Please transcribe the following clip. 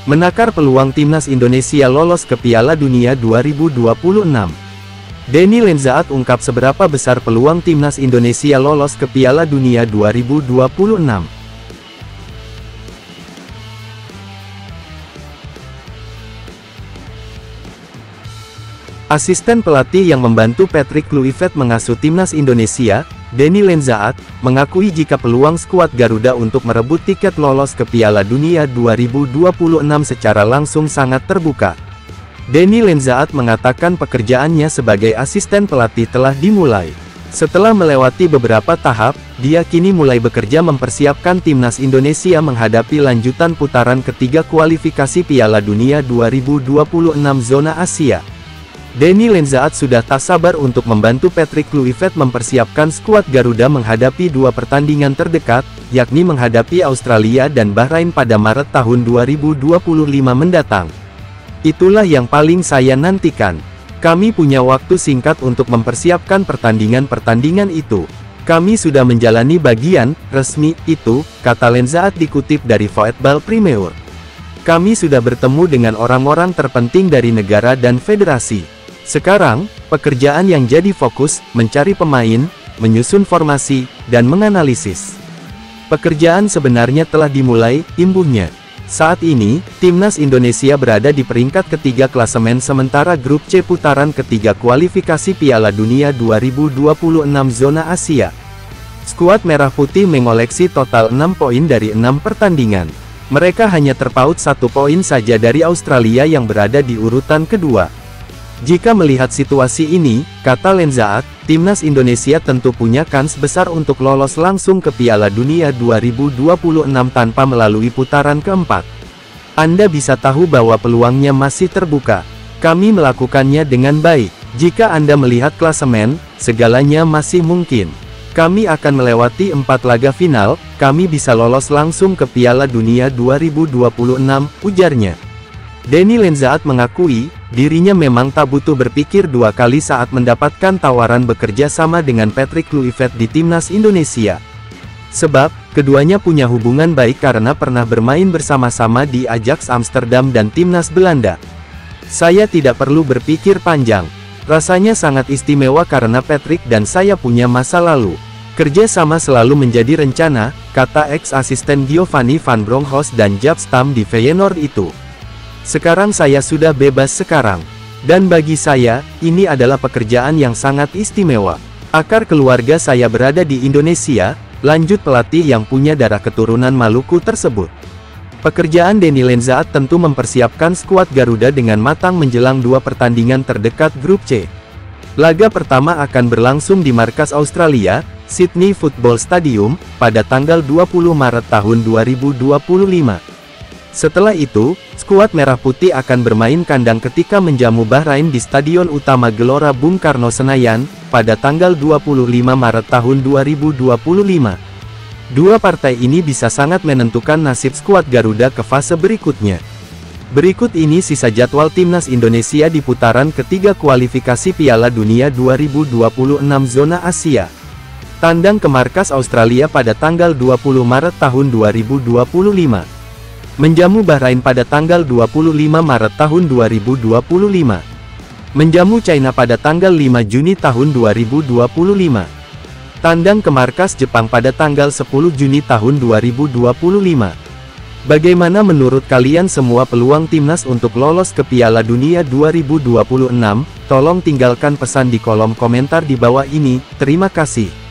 Menakar peluang timnas Indonesia lolos ke Piala Dunia 2026. Denny Lenzaat ungkap seberapa besar peluang timnas Indonesia lolos ke Piala Dunia 2026. Asisten pelatih yang membantu Patrick Kluivert mengasuh timnas Indonesia, Denny Lenzaat, mengakui jika peluang skuad Garuda untuk merebut tiket lolos ke Piala Dunia 2026 secara langsung sangat terbuka. Denny Lenzaat mengatakan pekerjaannya sebagai asisten pelatih telah dimulai. Setelah melewati beberapa tahap, dia kini mulai bekerja mempersiapkan timnas Indonesia menghadapi lanjutan putaran ketiga kualifikasi Piala Dunia 2026 zona Asia. Denny Lenzaat sudah tak sabar untuk membantu Patrick Kluivert mempersiapkan skuad Garuda menghadapi dua pertandingan terdekat, yakni menghadapi Australia dan Bahrain pada Maret tahun 2025 mendatang. Itulah yang paling saya nantikan. Kami punya waktu singkat untuk mempersiapkan pertandingan-pertandingan itu. Kami sudah menjalani bagian resmi itu, kata Lenzaat dikutip dari Football Premier. Kami sudah bertemu dengan orang-orang terpenting dari negara dan federasi. Sekarang, pekerjaan yang jadi fokus, mencari pemain, menyusun formasi, dan menganalisis. Pekerjaan sebenarnya telah dimulai, imbuhnya. Saat ini, timnas Indonesia berada di peringkat ketiga klasemen sementara grup C putaran ketiga kualifikasi Piala Dunia 2026 zona Asia. Skuad Merah Putih mengoleksi total 6 poin dari 6 pertandingan. Mereka hanya terpaut 1 poin saja dari Australia yang berada di urutan kedua. Jika melihat situasi ini, kata Lenzaat, timnas Indonesia tentu punya kans besar untuk lolos langsung ke Piala Dunia 2026 tanpa melalui putaran keempat. Anda bisa tahu bahwa peluangnya masih terbuka. Kami melakukannya dengan baik. Jika Anda melihat klasemen, segalanya masih mungkin. Kami akan melewati 4 laga final, kami bisa lolos langsung ke Piala Dunia 2026, ujarnya. Denny Lenzaat mengakui, dirinya memang tak butuh berpikir 2 kali saat mendapatkan tawaran bekerja sama dengan Patrick Kluivert di timnas Indonesia. Sebab, keduanya punya hubungan baik karena pernah bermain bersama-sama di Ajax Amsterdam dan timnas Belanda. Saya tidak perlu berpikir panjang. Rasanya sangat istimewa karena Patrick dan saya punya masa lalu. Kerja sama selalu menjadi rencana, kata ex-asisten Giovanni van Bronckhorst dan Jaap Stam di Feyenoord itu. Sekarang saya sudah bebas sekarang. Dan bagi saya, ini adalah pekerjaan yang sangat istimewa. Akar keluarga saya berada di Indonesia, lanjut pelatih yang punya darah keturunan Maluku tersebut. Pekerjaan Denny Lenzaat tentu mempersiapkan skuad Garuda dengan matang menjelang 2 pertandingan terdekat grup C. Laga pertama akan berlangsung di markas Australia, Sydney Football Stadium, pada tanggal 20 Maret tahun 2025. Setelah itu, skuad Merah Putih akan bermain kandang ketika menjamu Bahrain di Stadion Utama Gelora Bung Karno Senayan, pada tanggal 25 Maret tahun 2025. Dua partai ini bisa sangat menentukan nasib skuad Garuda ke fase berikutnya. Berikut ini sisa jadwal timnas Indonesia di putaran ketiga kualifikasi Piala Dunia 2026 zona Asia. Tandang ke markas Australia pada tanggal 20 Maret tahun 2025. Menjamu Bahrain pada tanggal 25 Maret tahun 2025. Menjamu China pada tanggal 5 Juni tahun 2025. Tandang ke markas Jepang pada tanggal 10 Juni tahun 2025. Bagaimana menurut kalian semua peluang timnas untuk lolos ke Piala Dunia 2026? Tolong tinggalkan pesan di kolom komentar di bawah ini. Terima kasih.